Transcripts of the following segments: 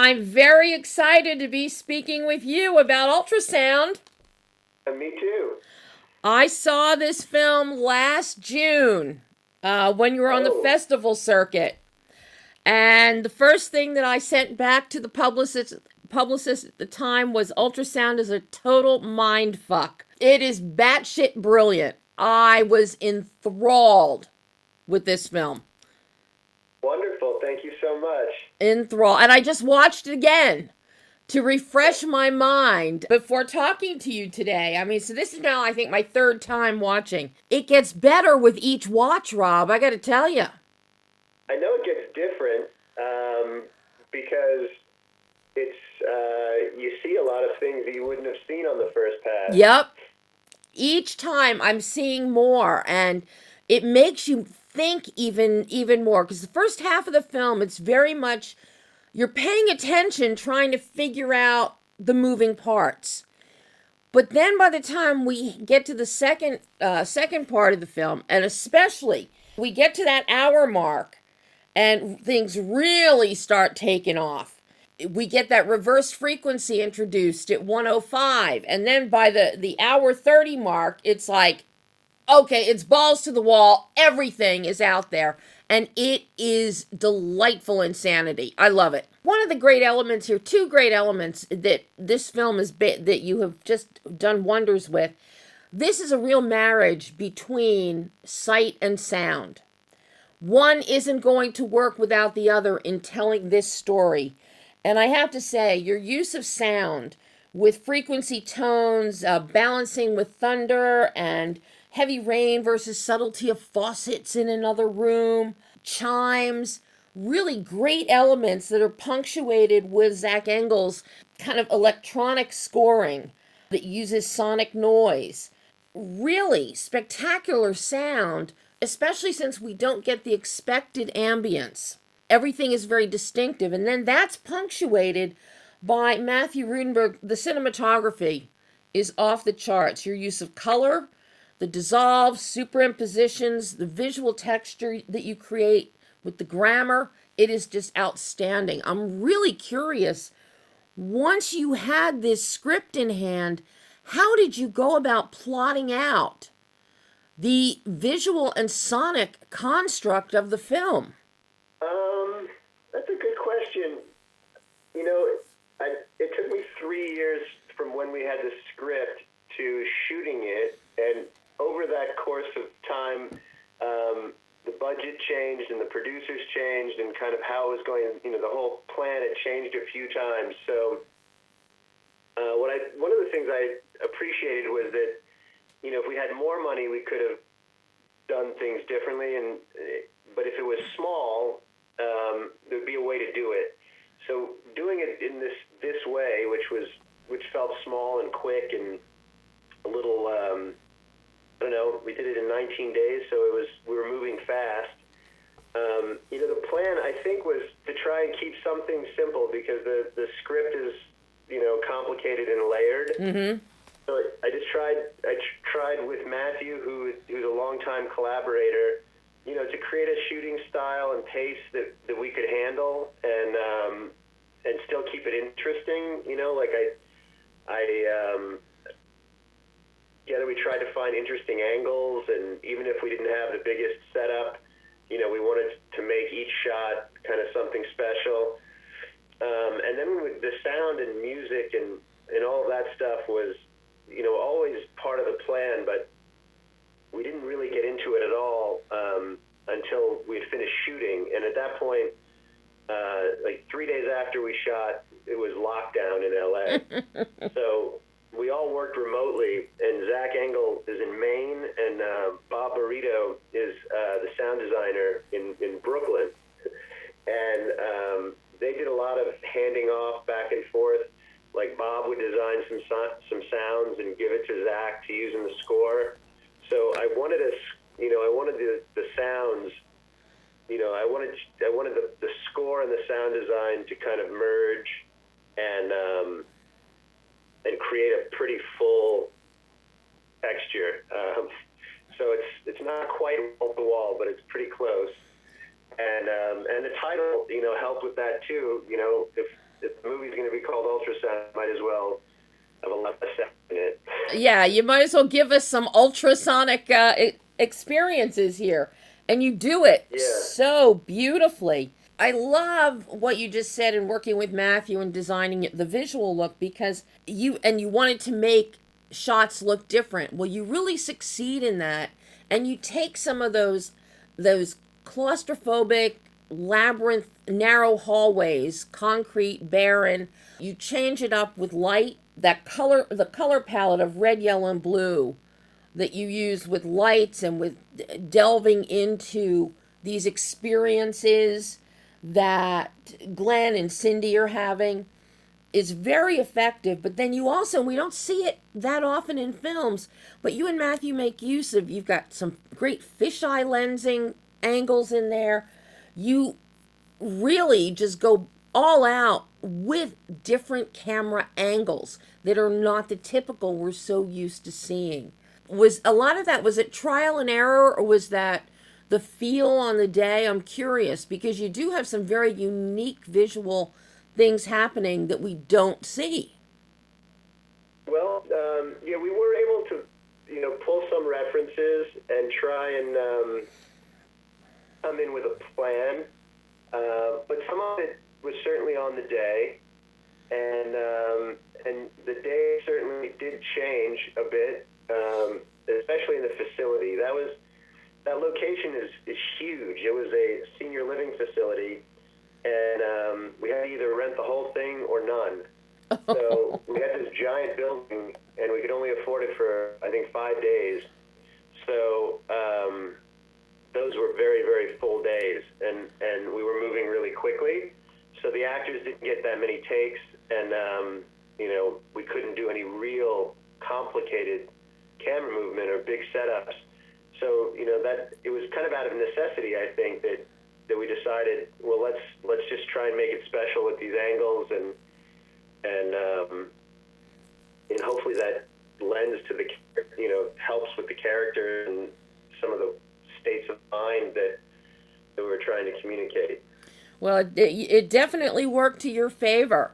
I'm very excited to be speaking with you about ultrasound. Me too. I saw this film last June when you were on the festival circuit. And the first thing that I sent back to the publicist at the time was ultrasound is a total mind fuck. It is batshit brilliant. I was enthralled with this film. Wonderful. Thank you so much. Enthralled. And I just watched it again to refresh my mind before talking to you today. I mean, so this is now, I think, my third time watching. It gets better with each watch, Rob, I got to tell you. I know it gets different because it's you see a lot of things that you wouldn't have seen on the first pass. Yep. Each time I'm seeing more, and it makes you think even more, because the first half of the film, it's very much you're paying attention, trying to figure out the moving parts. But then by the time we get to the second part of the film, and especially we get to that hour mark and things really start taking off. We get that reverse frequency introduced at 105, and then by the hour 30 mark, it's like, okay, it's balls to the wall. Everything is out there. And it is delightful insanity. I love it. One of the great elements here, two great elements that this film is that you have just done wonders with. This is a real marriage between sight and sound. One isn't going to work without the other in telling this story. And I have to say, your use of sound with frequency tones, balancing with thunder and heavy rain versus subtlety of faucets in another room, chimes, really great elements that are punctuated with Zach Engel's kind of electronic scoring that uses sonic noise. Really spectacular sound, especially since we don't get the expected ambience. Everything is very distinctive, and then that's punctuated by Matthew Rudenberg. The cinematography is off the charts. Your use of color, the dissolves, superimpositions, the visual texture that you create with the grammar, it is just outstanding. I'm really curious, once you had this script in hand, how did you go about plotting out the visual and sonic construct of the film? That's a good question. You know, it took me 3 years from when we had the script to shooting it, and over that course of time, the budget changed and the producers changed, and kind of how it was going, you know, the whole plan had changed a few times. So one of the things I appreciated was that, you know, if we had more money, we could have done things differently, but if it was small, there would be a way to do it. So doing it in this way, which felt small and quick and a little, I don't know, we did it in 19 days, so we were moving fast. You know, the plan, I think, was to try and keep something simple, because the script is, you know, complicated and layered. Mm-hmm. So I tried with Matthew, who's a longtime collaborator, you know, to create a shooting style and pace that we could handle and still keep it interesting. You know, like we tried to find interesting angles, and even if we didn't have the biggest setup, you know, we wanted to make each shot kind of something special. And then with the sound and music and all of that stuff was, you know, always part of the plan, but we didn't really get into it at all until we had finished shooting. And at that point, like 3 days after we shot, it was lockdown in LA. So we all worked remotely, and Zach Engel is in Maine, and Bob Burrito is the sound designer in Brooklyn. And they did a lot of handing off back and forth. Like Bob would design some sounds and give it to Zach to use in the score. So I wanted the sounds. I wanted the score and the sound design to kind of merge and create a pretty full texture. So it's not quite wall to wall, but it's pretty close. And the title, helped with that too. If the movie's going to be called Ultrasound, might as well have a lot of sound in it. Yeah, you might as well give us some ultrasonic experiences here. And you do it so beautifully. I love what you just said in working with Matthew and designing the visual look, because you wanted to make shots look different. Well, you really succeed in that. And you take some of those claustrophobic, labyrinth, narrow hallways, concrete, barren. You change it up with light. The color palette of red, yellow, and blue that you use with lights and with delving into these experiences that Glen and Cyndi are having is very effective. But then you also, we don't see it that often in films, but you and Matthew make use of, you've got some great fisheye lensing angles in there. You really just go all out with different camera angles that are not the typical we're so used to seeing. Was a lot of that, was it trial and error, or was that the feel on the day? I'm curious, because you do have some very unique visual things happening that we don't see. Well, we were able to, pull some references and try and come in with a plan. But some of it was certainly on the day, and the day certainly did change a bit, especially in the facility. That location is huge. It was a senior living facility, and we had to either rent the whole thing or none. So we had this giant building, and we could only afford it for, I think, 5 days. So those were very, very full days, and we were moving really quickly. So the actors didn't get that many takes, and we couldn't do any real complicated camera movement or big setups. So that it was kind of out of necessity, I think, that we decided, well, let's just try and make it special with these angles, and hopefully that lends to the helps with the character and some of the states of mind that we're trying to communicate. Well, it definitely worked to your favor.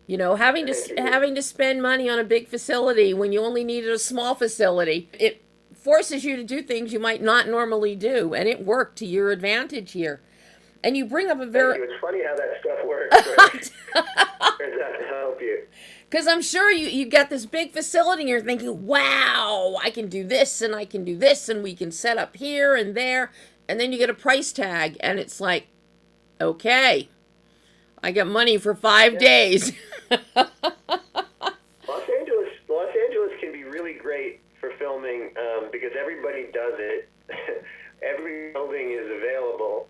Having to spend money on a big facility when you only needed a small facility, it forces you to do things you might not normally do, and it worked to your advantage here. And you bring up a very... Thank you. It's funny how that stuff works. Turns out to help you. Because I'm sure you got this big facility and you're thinking, wow, I can do this and I can do this and we can set up here and there. And then you get a price tag and it's like, okay, I got money for 5 days. Los Angeles can be really great for filming because everybody does it. Every building is available.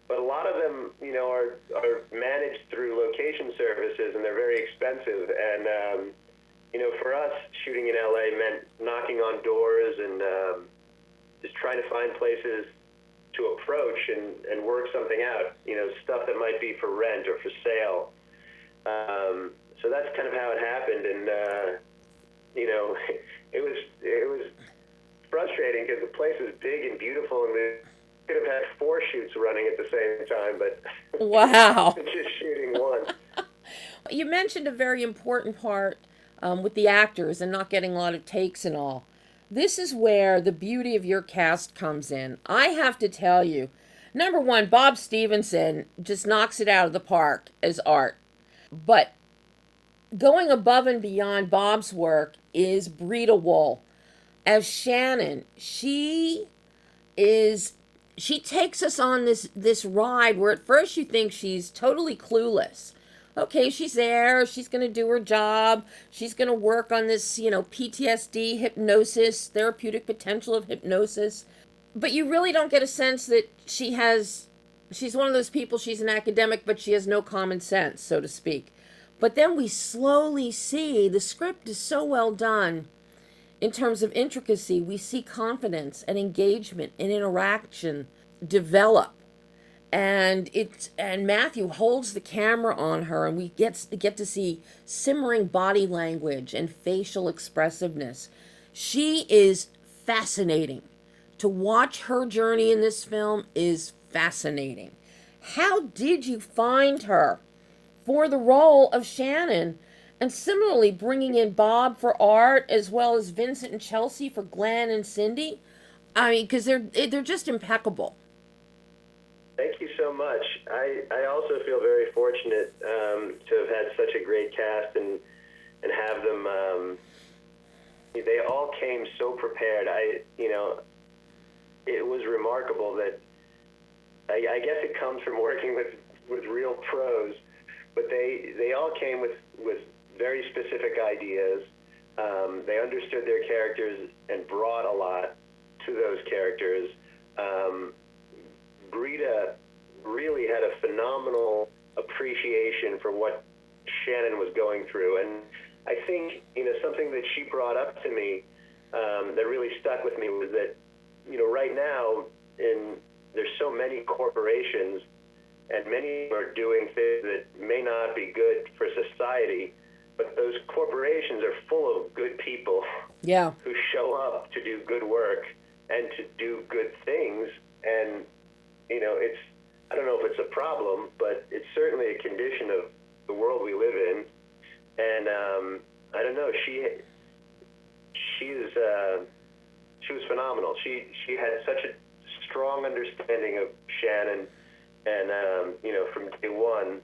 But a lot of them, are managed through location services, and they're very expensive. And, for us, shooting in LA meant knocking on doors and just trying to find places to approach and work something out, stuff that might be for rent or for sale. So that's kind of how it happened. And, it was frustrating because the place was big and beautiful, and we could have had 4 shoots running at the same time, but wow. just shooting one. You mentioned a very important part with the actors and not getting a lot of takes and all. This is where the beauty of your cast comes in. I have to tell you, number one, Bob Stevenson just knocks it out of the park as art. But going above and beyond Bob's work is Brita Wool. As Shannon, she takes us on this ride where at first you think she's totally clueless. Okay, she's there, she's going to do her job, she's going to work on this, PTSD, hypnosis, therapeutic potential of hypnosis. But you really don't get a sense that she's one of those people, she's an academic, but she has no common sense, so to speak. But then we slowly see the script is so well done in terms of intricacy. We see confidence and engagement and interaction develop, and Matthew holds the camera on her, and we get to see simmering body language and facial expressiveness. She is fascinating. To watch her journey in this film is fascinating. How did you find her for the role of Shannon? And similarly, bringing in Bob for art, as well as Vincent and Chelsea for Glen and Cyndi. I mean, because they're just impeccable. Thank you so much. I also feel very fortunate to have had such a great cast and have them. They all came so prepared. It was remarkable that I guess it comes from working with real pros, but they all came with very specific ideas. They understood their characters and brought a lot to those characters. Brita really had a phenomenal appreciation for what Shannon was going through, and I think something that she brought up to me that really stuck with me was that right now there's so many corporations, and many are doing things that may not be good for society, but those corporations are full of good people, Yeah. who show up to do good work and to do good things. And it's, I don't know if it's a problem, but it's certainly a condition of the world we live in. And I don't know, she was phenomenal. She had such a strong understanding of Shannon, and from day one,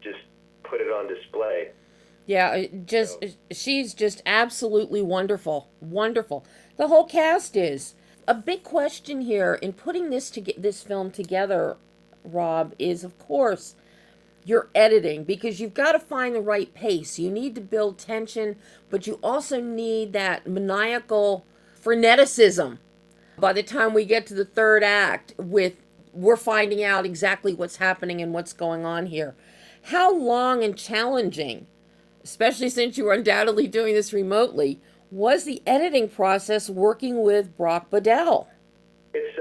just put it on display. Yeah, she's just absolutely wonderful. Wonderful. The whole cast is. A big question here in putting this film together, Rob, is of course your editing, because you've got to find the right pace. You need to build tension, but you also need that maniacal freneticism by the time we get to the third act, we're finding out exactly what's happening and what's going on here. How long and challenging, especially since you were undoubtedly doing this remotely, was the editing process working with Brock Bedell? It's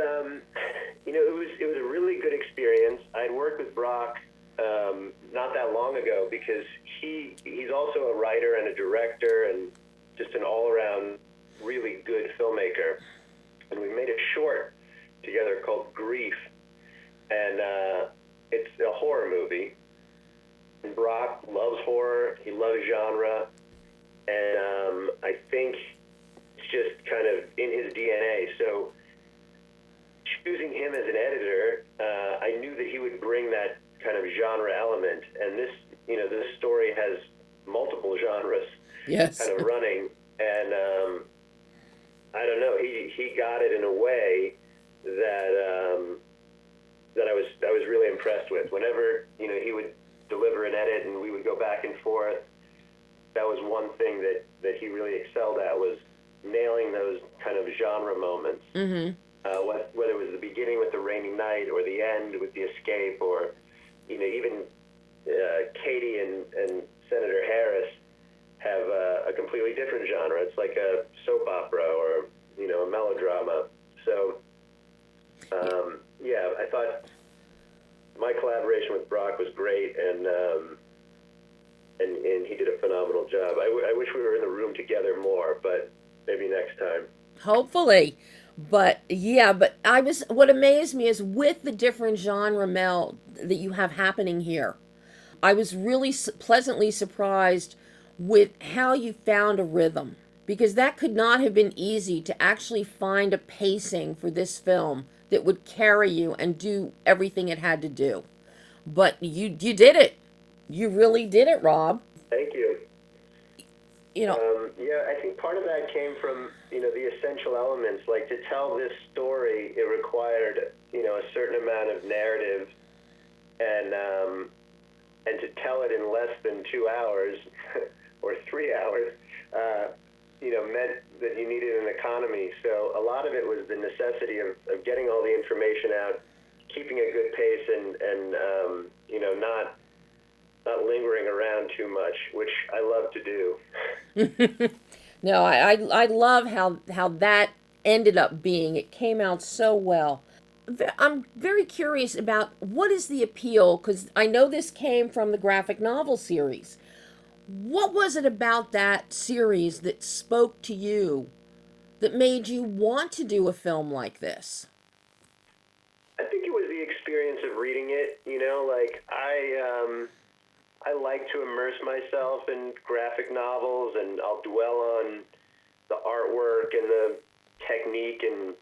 it was a really good experience. I'd worked with Brock not that long ago because he's also a writer and a director and just an all-around really good filmmaker. And we made a short together called Grief, and it's a horror movie. And Brock loves horror. He loves genre. And I think it's just kind of in his DNA. So choosing him as an editor, I knew that he would bring that kind of genre element. And this story has multiple genres, Yes. kind of running. And I don't know, he got it in a way that I was really impressed with. Whenever he would deliver an edit and we would go back and forth, that was one thing that he really excelled at, was nailing those kind of genre moments. Mm-hmm. Whether it was the beginning with the rainy night or the end with the escape, or even Katie and Senator Harris have a completely different genre. It's like a soap opera or a melodrama. So I thought my collaboration with Brock was great, and he did a phenomenal job. I wish we were in the room together more, but maybe next time. Hopefully. But what amazed me is with the different genre meld that you have happening here, I was really pleasantly surprised with how you found a rhythm, because that could not have been easy to actually find a pacing for this film that would carry you and do everything it had to do. But you did it. You really did it, Rob. Thank you. Yeah, I think part of that came from the essential elements. Like, to tell this story, it required a certain amount of narrative, and to tell it in less than 2 hours or 3 hours, meant that you needed an economy. So a lot of it was the necessity of getting all the information out, keeping a good pace, and not lingering around too much, which I love to do. No, I love how that ended up being. It came out so well. I'm very curious about what is the appeal, because I know this came from the graphic novel series. What was it about that series that spoke to you that made you want to do a film like this? I think it was the experience of reading it. Like I like to immerse myself in graphic novels, and I'll dwell on the artwork and the technique, and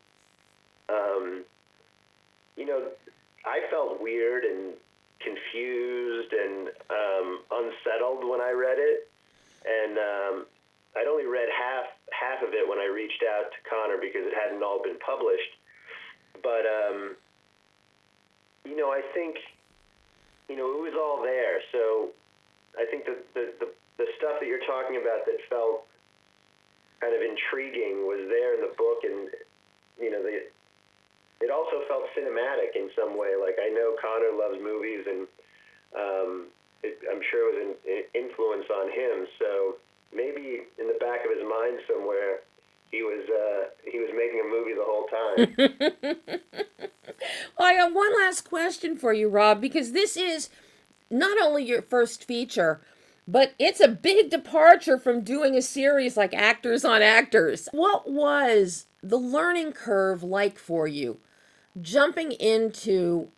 um, you know, I felt weird and confused and unsettled when I read it, and I'd only read half of it when I reached out to Connor because it hadn't all been published. But I think it was all there. So I think the stuff that you're talking about that felt kind of intriguing was there in the book, and it also felt cinematic in some way. Like, I know Connor loves movies, and I'm sure it was an influence on him. So maybe in the back of his mind somewhere, he was making a movie the whole time. Well, I have one last question for you, Rob, because this is not only your first feature, but it's a big departure from doing a series like Actors on Actors. What was the learning curve like for you, jumping into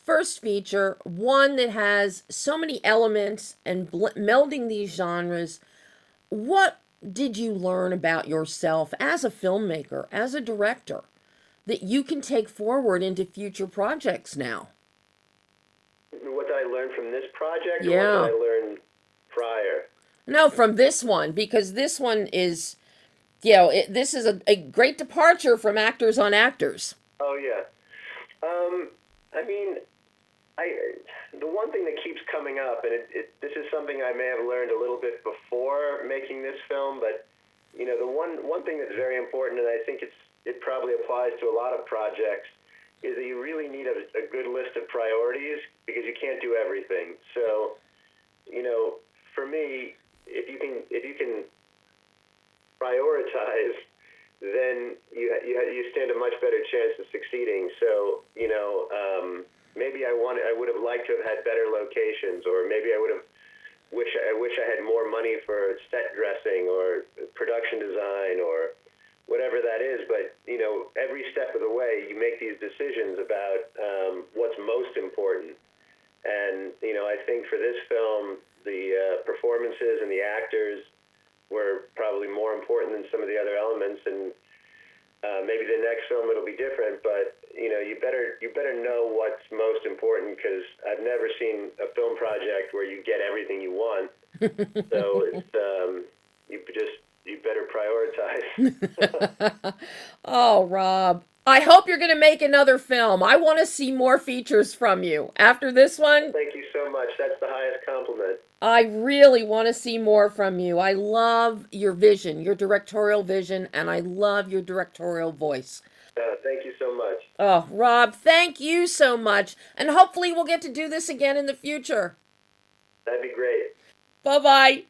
first feature, one that has so many elements and melding these genres? What did you learn about yourself as a filmmaker, as a director, that you can take forward into future projects now? What did I learn from this project, or what Yeah. did I learn prior? No, from this one, because this one is, this is a great departure from Actors on Actors. Oh yeah. I mean, the one thing that keeps coming up, and this is something I may have learned a little bit before making this film, but the one thing that's very important, and I think it probably applies to a lot of projects, is that you really need a good list of priorities, because you can't do everything. So, for me, if you can prioritize, then you stand a much better chance of succeeding. So, maybe I would have liked to have had better locations, or maybe I wish I had more money for set dressing or production design or whatever that is. But every step of the way, you make these decisions about what's most important. And I think for this film, the performances and the actors were probably more important than some of the other elements. And maybe the next film it'll be different, but you better know what's most important, because I've never seen a film project where you get everything you want. So it's you better prioritize. Oh, Rob, I hope you're going to make another film. I want to see more features from you after this one. Thank you so much. That's the highest compliment. I really want to see more from you. I love your vision, your directorial vision, and I love your directorial voice. Thank you so much. Oh, Rob, thank you so much. And hopefully we'll get to do this again in the future. That'd be great. Bye bye.